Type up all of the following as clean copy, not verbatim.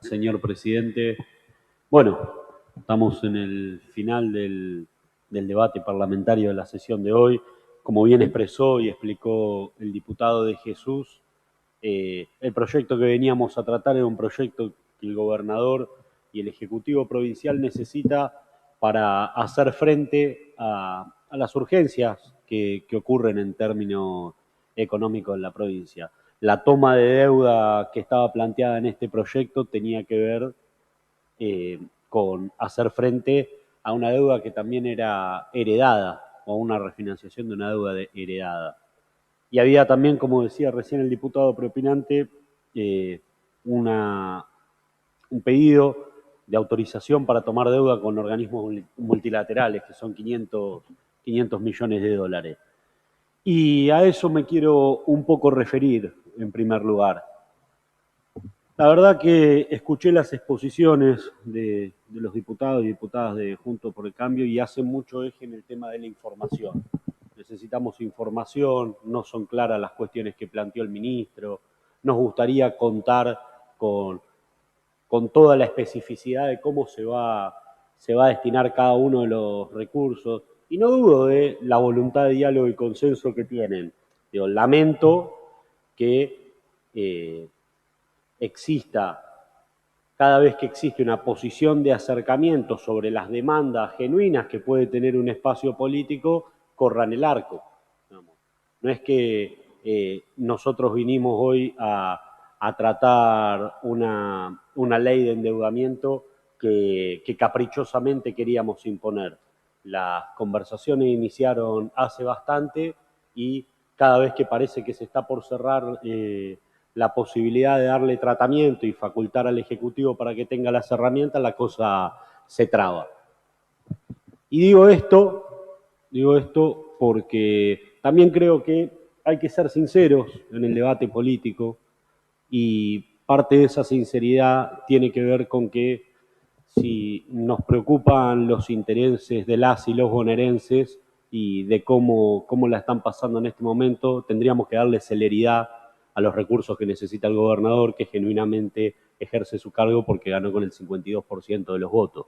señor presidente. Bueno, estamos en el final del debate parlamentario de la sesión de hoy. Como bien expresó y explicó el diputado de Jesús, el proyecto que veníamos a tratar era un proyecto que el gobernador y el Ejecutivo Provincial necesita para hacer frente a las urgencias que ocurren en términos económicos en la provincia. La toma de deuda que estaba planteada en este proyecto tenía que ver con hacer frente a una deuda que también era heredada o una refinanciación de una deuda heredada. Y había también, como decía recién el diputado preopinante, eh, una, un pedido de autorización para tomar deuda con organismos multilaterales, que son 500 millones de dólares. Y a eso me quiero un poco referir, en primer lugar. La verdad que escuché las exposiciones de los diputados y diputadas de Juntos por el Cambio y hacen mucho eje en el tema de la información. Necesitamos información, no son claras las cuestiones que planteó el ministro, nos gustaría contar con, con toda la especificidad de cómo se va a destinar cada uno de los recursos. Y no dudo de la voluntad de diálogo y consenso que tienen. Digo, lamento que exista, cada vez que existe una posición de acercamiento sobre las demandas genuinas que puede tener un espacio político, corran el arco. No es que nosotros vinimos hoy a tratar una ley de endeudamiento que caprichosamente queríamos imponer. Las conversaciones iniciaron hace bastante y cada vez que parece que se está por cerrar la posibilidad de darle tratamiento y facultar al Ejecutivo para que tenga las herramientas, la cosa se traba. Y digo esto porque también creo que hay que ser sinceros en el debate político y parte de esa sinceridad tiene que ver con que si nos preocupan los intereses de las y los bonaerenses y de cómo la están pasando en este momento, tendríamos que darle celeridad a los recursos que necesita el gobernador, que genuinamente ejerce su cargo porque ganó con el 52% de los votos.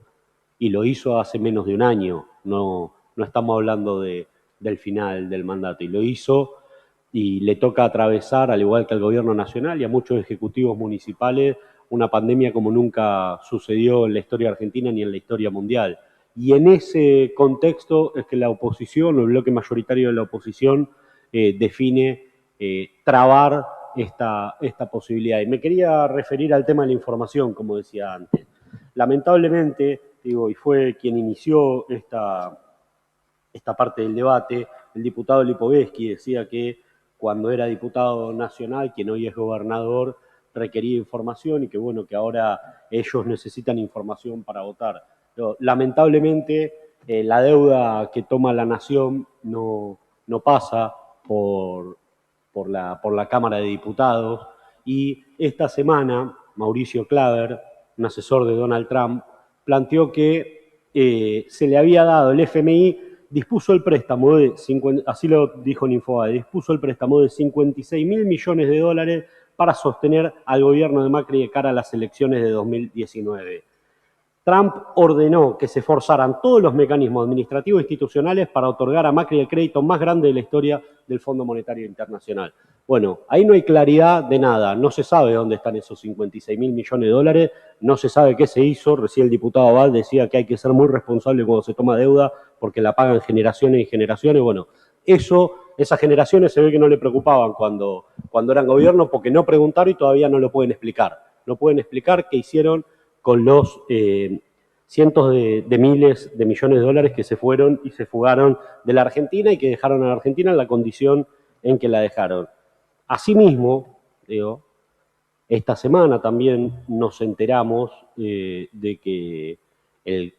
Y lo hizo hace menos de un año, no estamos hablando del final del mandato, y lo hizo y le toca atravesar, al igual que al gobierno nacional y a muchos ejecutivos municipales, una pandemia como nunca sucedió en la historia argentina ni en la historia mundial. Y en ese contexto es que la oposición, o el bloque mayoritario de la oposición, define trabar esta posibilidad. Y me quería referir al tema de la información, como decía antes. Lamentablemente, digo, y fue quien inició esta parte del debate, el diputado Lipovetsky decía que cuando era diputado nacional, quien hoy es gobernador, requería información y que bueno, que ahora ellos necesitan información para votar. Pero, lamentablemente, la deuda que toma la nación no pasa por la Cámara de Diputados y esta semana Mauricio Claver, un asesor de Donald Trump, planteó que se le había dado el FMI, dispuso el préstamo de, así lo dijo en Infobae, dispuso el préstamo de 56.000 millones de dólares para sostener al gobierno de Macri de cara a las elecciones de 2019. Trump ordenó que se forzaran todos los mecanismos administrativos e institucionales para otorgar a Macri el crédito más grande de la historia del Fondo Monetario Internacional. Bueno, ahí no hay claridad de nada, no se sabe dónde están esos 56.000 millones de dólares, no se sabe qué se hizo, recién el diputado Abad decía que hay que ser muy responsable cuando se toma deuda porque la pagan generaciones y generaciones, bueno, esas generaciones se ve que no le preocupaban cuando eran gobierno porque no preguntaron y todavía no lo pueden explicar. No pueden explicar qué hicieron con los cientos de miles de millones de dólares que se fueron y se fugaron de la Argentina y que dejaron a la Argentina en la condición en que la dejaron. Asimismo, digo, esta semana también nos enteramos de que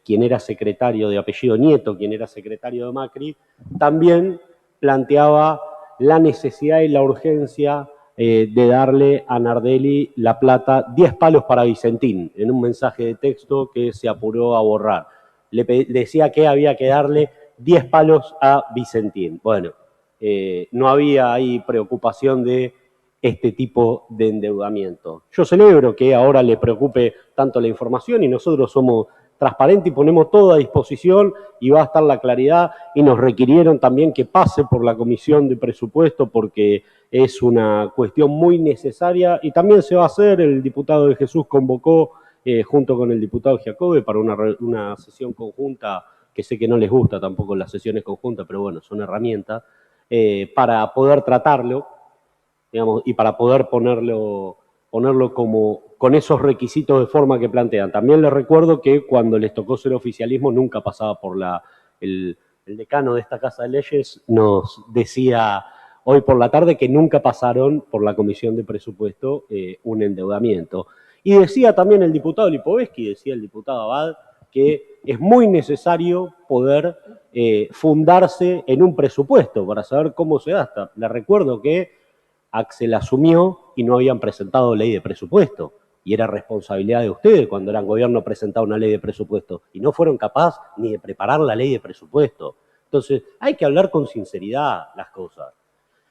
quien era secretario de apellido Nieto, quien era secretario de Macri, también planteaba la necesidad y la urgencia de darle a Nardelli la plata, 10 palos para Vicentín, en un mensaje de texto que se apuró a borrar. Le decía que había que darle 10 palos a Vicentín. Bueno, no había ahí preocupación de este tipo de endeudamiento. Yo celebro que ahora le preocupe tanto la información y nosotros somos transparentes y ponemos todo a disposición y va a estar la claridad y nos requirieron también que pase por la Comisión de Presupuesto porque es una cuestión muy necesaria y también se va a hacer. El diputado de Jesús convocó junto con el diputado Giacobbe para una sesión conjunta, que sé que no les gusta tampoco las sesiones conjuntas, pero bueno, son herramientas, para poder tratarlo, digamos, y para poder ponerlo como con esos requisitos de forma que plantean. También les recuerdo que cuando les tocó ser oficialismo nunca pasaba por el decano de esta Casa de Leyes nos decía hoy por la tarde que nunca pasaron por la Comisión de Presupuesto un endeudamiento. Y decía también el diputado Lipovetsky, decía el diputado Abad, que es muy necesario poder fundarse en un presupuesto para saber cómo se gasta. Les recuerdo que Axel asumió y no habían presentado ley de presupuesto. Y era responsabilidad de ustedes cuando eran gobierno presentar una ley de presupuesto. Y no fueron capaces ni de preparar la ley de presupuesto. Entonces, hay que hablar con sinceridad las cosas.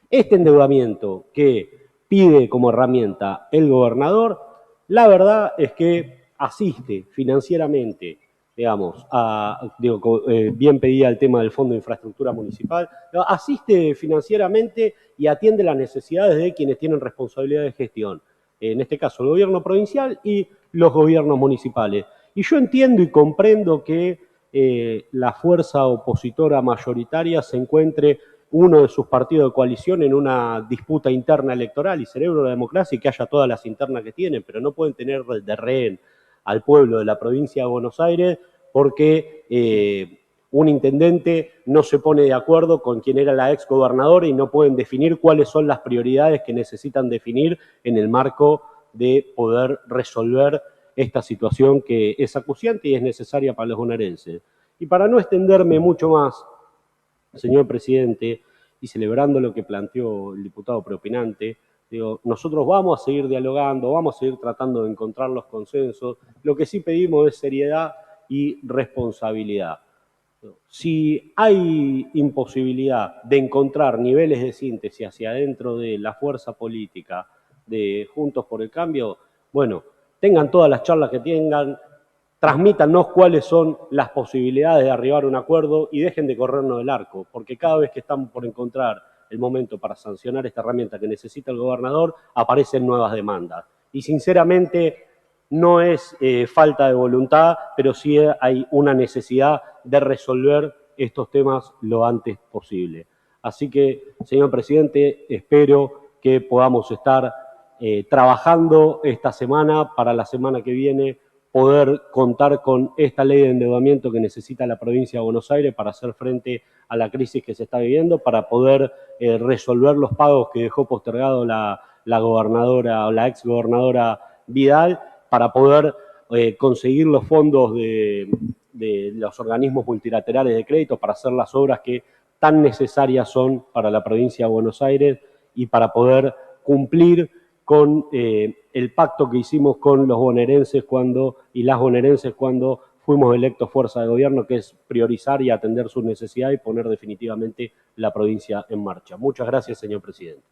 Este endeudamiento que pide como herramienta el gobernador, la verdad es que asiste financieramente, digamos, bien pedía el tema del Fondo de Infraestructura Municipal, asiste financieramente y atiende las necesidades de quienes tienen responsabilidad de gestión, en este caso el gobierno provincial y los gobiernos municipales. Y yo entiendo y comprendo que la fuerza opositora mayoritaria se encuentre uno de sus partidos de coalición en una disputa interna electoral y celebro la democracia y que haya todas las internas que tienen, pero no pueden tener de rehén al pueblo de la provincia de Buenos Aires porque un intendente no se pone de acuerdo con quien era la ex gobernadora y no pueden definir cuáles son las prioridades que necesitan definir en el marco de poder resolver esta situación que es acuciante y es necesaria para los bonaerenses. Y para no extenderme mucho más, señor presidente, y celebrando lo que planteó el diputado preopinante, digo, nosotros vamos a seguir dialogando, vamos a seguir tratando de encontrar los consensos. Lo que sí pedimos es seriedad y responsabilidad. Si hay imposibilidad de encontrar niveles de síntesis hacia adentro de la fuerza política de Juntos por el Cambio, bueno, tengan todas las charlas que tengan, transmítanos cuáles son las posibilidades de arribar a un acuerdo y dejen de corrernos del arco, porque cada vez que estamos por encontrar el momento para sancionar esta herramienta que necesita el gobernador, aparecen nuevas demandas. Y sinceramente no es falta de voluntad, pero sí hay una necesidad de resolver estos temas lo antes posible. Así que, señor presidente, espero que podamos estar trabajando esta semana para la semana que viene poder contar con esta ley de endeudamiento que necesita la provincia de Buenos Aires para hacer frente a la crisis que se está viviendo, para poder resolver los pagos que dejó postergado la gobernadora o la ex gobernadora Vidal, para poder conseguir los fondos de los organismos multilaterales de crédito para hacer las obras que tan necesarias son para la provincia de Buenos Aires y para poder cumplir con el pacto que hicimos con los bonaerenses y las bonaerenses cuando fuimos electos fuerza de gobierno, que es priorizar y atender sus necesidades y poner definitivamente la provincia en marcha. Muchas gracias, señor presidente.